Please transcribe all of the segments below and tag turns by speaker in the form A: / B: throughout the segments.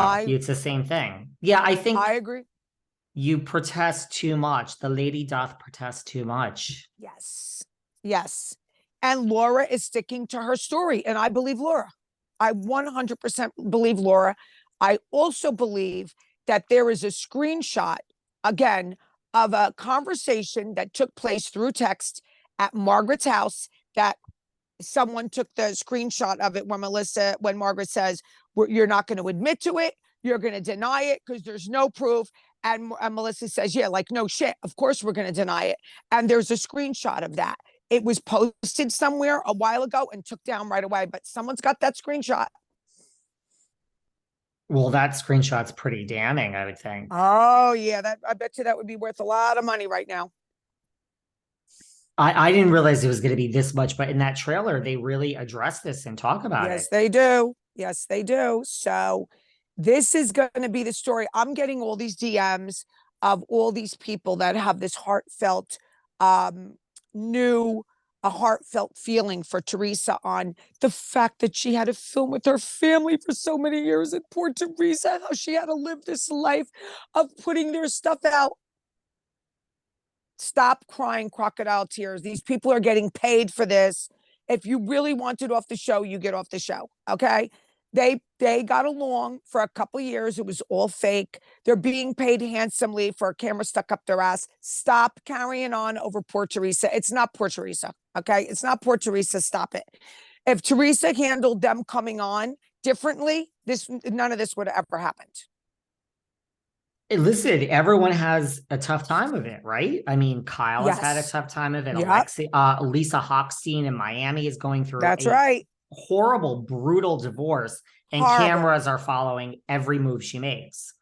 A: I
B: It's the same thing. Yeah, I think
A: I agree.
B: you protest too much. The lady doth protest too much.
A: Yes. Yes. And Laura is sticking to her story. And I believe Laura. I 100% believe Laura. I also believe that there is a screenshot, again, of a conversation that took place through text at Margaret's house that someone took the screenshot of it when Margaret says, you're not going to admit to it. You're going to deny it because there's no proof. And Melissa says, yeah, like, no shit. Of course we're going to deny it. And there's a screenshot of that. It was posted somewhere a while ago and took down right away, but someone's got that screenshot.
B: Well, that screenshot's pretty damning, I would think.
A: Oh yeah, that I bet you that would be worth a lot of money right now.
B: I didn't realize it was going to be this much, but in that trailer, they really address this and talk about it.
A: Yes, they do. Yes, they do. So this is going to be the story. I'm getting all these DMs of all these people that have this heartfelt, um, new, a heartfelt feeling for Teresa on the fact that she had to film with her family for so many years. And poor Teresa, how she had to live this life of putting their stuff out. Stop crying crocodile tears. These people are getting paid for this. If you really want it off the show, you get off the show. Okay. They got along for a couple years. It was all fake. They're being paid handsomely for a camera stuck up their ass. Stop carrying on over poor Teresa. It's not poor Teresa. Okay. It's not poor Teresa. Stop it. If Teresa handled them coming on differently, none of this would have ever happened.
B: Listen, everyone has a tough time of it, right? I mean, Kyle has had a
A: Yes.
B: tough time of it.
A: Yep.
B: Lisa Hochstein in Miami is going through
A: That's
B: a
A: right.
B: horrible, brutal divorce, and
A: Horrible.
B: cameras are following every move she makes.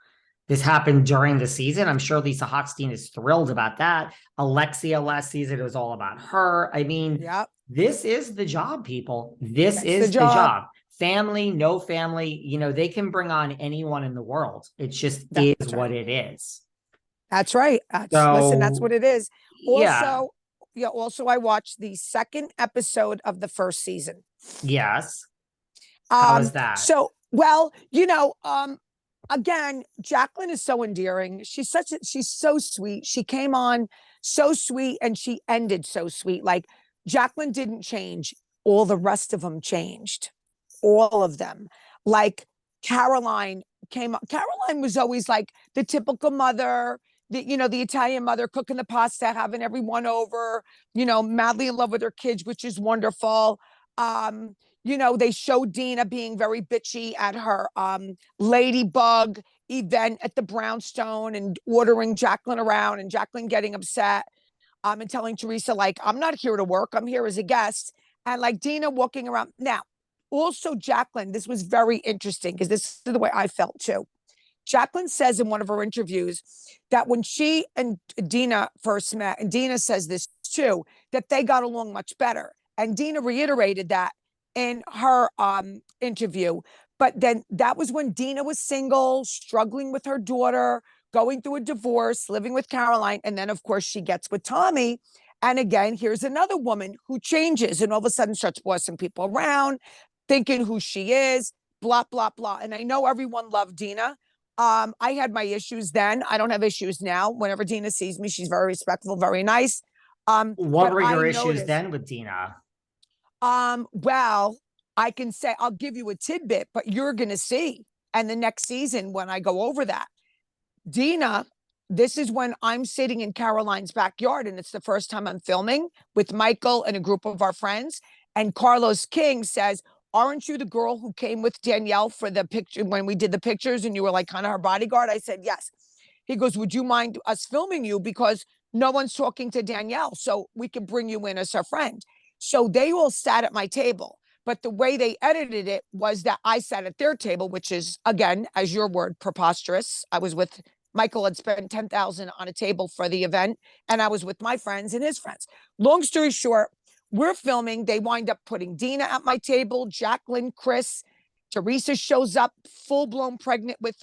B: This happened during the season. I'm sure Lisa Hochstein is thrilled about that. Alexia last season, it was all about her. I mean,
A: Yep.
B: this is the job, people. This
A: That's the
B: is the
A: job.
B: job. Family, no family, they can bring on anyone in the world. It just is
A: That's right.
B: what it is.
A: That's right. Listen, that's what
B: So,
A: it is.
B: yeah,
A: Also, yeah, also I watched the second episode of the first season.
B: yes. How is that?
A: So well, again, Jacqueline is so endearing. She's so sweet. She came on so sweet and she ended so sweet. Like Jacqueline didn't change. All the rest of them changed. All of them. Like Caroline Caroline was always like the typical mother, the Italian mother cooking the pasta, having everyone over, madly in love with her kids, which is wonderful. Um, they showed Dina being very bitchy at her ladybug event at the Brownstone and ordering Jacqueline around and Jacqueline getting upset and telling Teresa, like, I'm not here to work, I'm here as a guest. And like Dina walking around. Now, also Jacqueline, this was very interesting because this is the way I felt too. Jacqueline says in one of her interviews that when she and Dina first met, and Dina says this too, that they got along much better. And Dina reiterated that in her interview. But then that was when Dina was single, struggling with her daughter, going through a divorce, living with Caroline. And then, of course, she gets with Tommy. And again, here's another woman who changes and all of a sudden starts bossing people around, thinking who she is, blah, blah, blah. And I know everyone loved Dina. I had my issues then. I don't have issues now. Whenever Dina sees me, she's very respectful, very nice.
B: What
A: But
B: were
A: I
B: your issues
A: noticed,
B: then with Dina?
A: well, I can say I'll give you a tidbit, but you're gonna see. And the next season, when I go over that, Dina, this is when I'm sitting in Caroline's backyard, and it's the first time I'm filming with Michael and a group of our friends. And Carlos King says, aren't you the girl who came with Danielle for the picture when we did the pictures and you were like kind of her bodyguard? I said, yes. He goes, would you mind us filming you? Because no one's talking to Danielle, so we can bring you in as her friend. So they all sat at my table. But the way they edited it was that I sat at their table, which is, again, as your word, preposterous. I was with Michael had spent 10,000 on a table for the event, and I was with my friends and his friends. Long story short, we're filming. They wind up putting Dina at my table, Jacqueline, Chris, Teresa shows up full blown pregnant with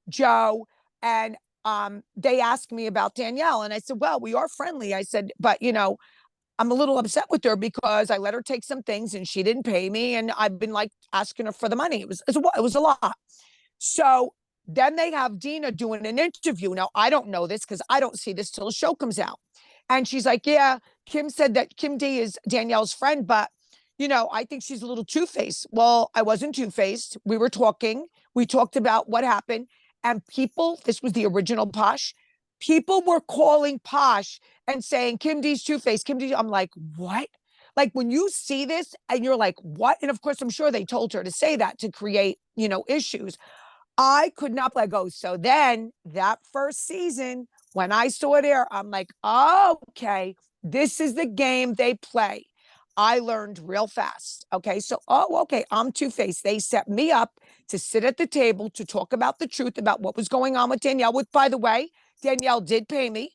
A: Joe, and they asked me about Danielle, and I said, well, we are friendly. I said, but I'm a little upset with her because I let her take some things and she didn't pay me, and I've been like asking her for the money. It was a lot. So then they have Dina doing an interview. Now, I don't know this because I don't see this till the show comes out. And she's like, yeah, Kim said that Kim D is Danielle's friend, but I think she's a little two-faced. Well, I wasn't two-faced. We were talking. We talked about what happened. And people, this was the original Posh, people were calling Posh and saying, Kim D's two-faced, Kim D. I'm like, what? Like when you see this and you're like, what? And of course, I'm sure they told her to say that to create, issues. I could not let go. So then that first season, when I saw it air, I'm like, oh, okay, this is the game they play. I learned real fast. Okay. So, okay, I'm two-faced. They set me up to sit at the table to talk about the truth about what was going on with Danielle, which, by the way, Danielle did pay me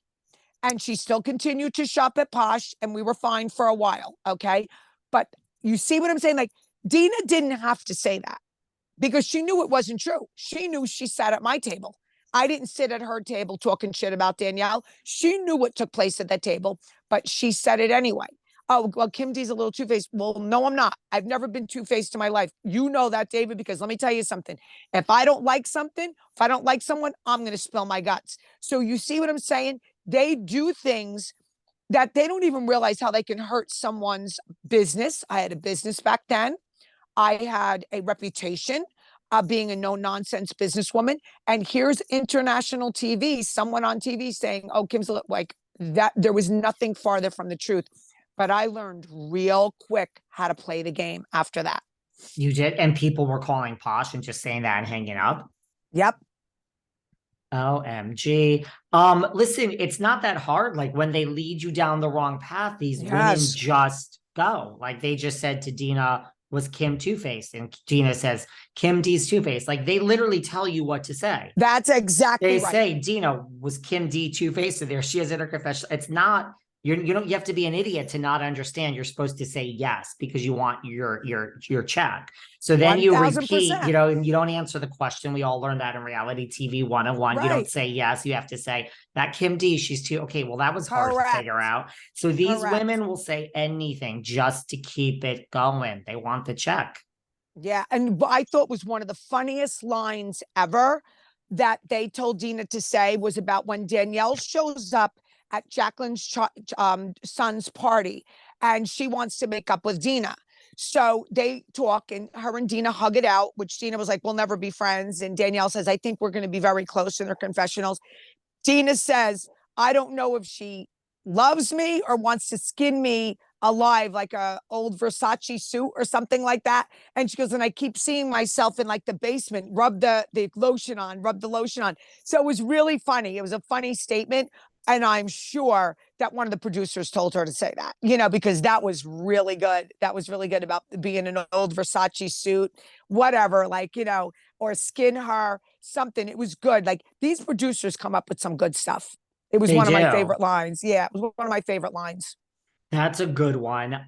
A: and she still continued to shop at Posh and we were fine for a while. Okay. But you see what I'm saying? Like Dina didn't have to say that because she knew it wasn't true. She knew she sat at my table. I didn't sit at her table talking shit about Danielle. She knew what took place at that table, but she said it anyway. Oh, well, Kim D's a little two-faced. Well, no, I'm not. I've never been two-faced in my life. You know that, David, because let me tell you something. If I don't like something, if I don't like someone, I'm going to spill my guts. So you see what I'm saying? They do things that they don't even realize how they can hurt someone's business. I had a business back then. I had a reputation of being a no-nonsense businesswoman. And here's international TV, someone on TV saying, oh, Kim's like that. There was nothing farther from the truth. But I learned real quick how to play the game after that.
B: You did? And people were calling Posh and just saying that and hanging up?
A: Yep.
B: OMG. Listen, it's not that hard. Like when they lead you down the wrong path, these women just go. Like they just said to Dina, was Kim two-faced? And Dina says, Kim D's two-faced. Like they literally tell you what to say.
A: That's exactly
B: right. They say, Dina, was Kim D two-faced? So there she is in her confession. It's not, you have to be an idiot to not understand. You're supposed to say yes because you want your check. So then
A: 1000%.
B: you repeat, and you don't answer the question. We all learned that in reality TV 101. Right. You don't say yes. You have to say that Kim D, she's too, okay, well, that was hard to figure out. So these women will say anything just to keep it going. They want the check.
A: Yeah. And I thought was one of the funniest lines ever that they told Dina to say was about when Danielle shows up at Jacqueline's son's party and she wants to make up with Dina. So they talk and her and Dina hug it out, which Dina was like, we'll never be friends. And Danielle says, I think we're going to be very close in their confessionals. Dina says, I don't know if she loves me or wants to skin me alive like a old Versace suit or something like that. And she goes, and I keep seeing myself in like the basement, rub the lotion on. So it was really funny. It was a funny statement. And I'm sure that one of the producers told her to say that, because that was really good. That was really good about being an old Versace suit, whatever, or skin her, something. It was good. Like these producers come up with some good stuff. It was one of my favorite lines. Yeah, it was one of my favorite lines.
B: That's a good one.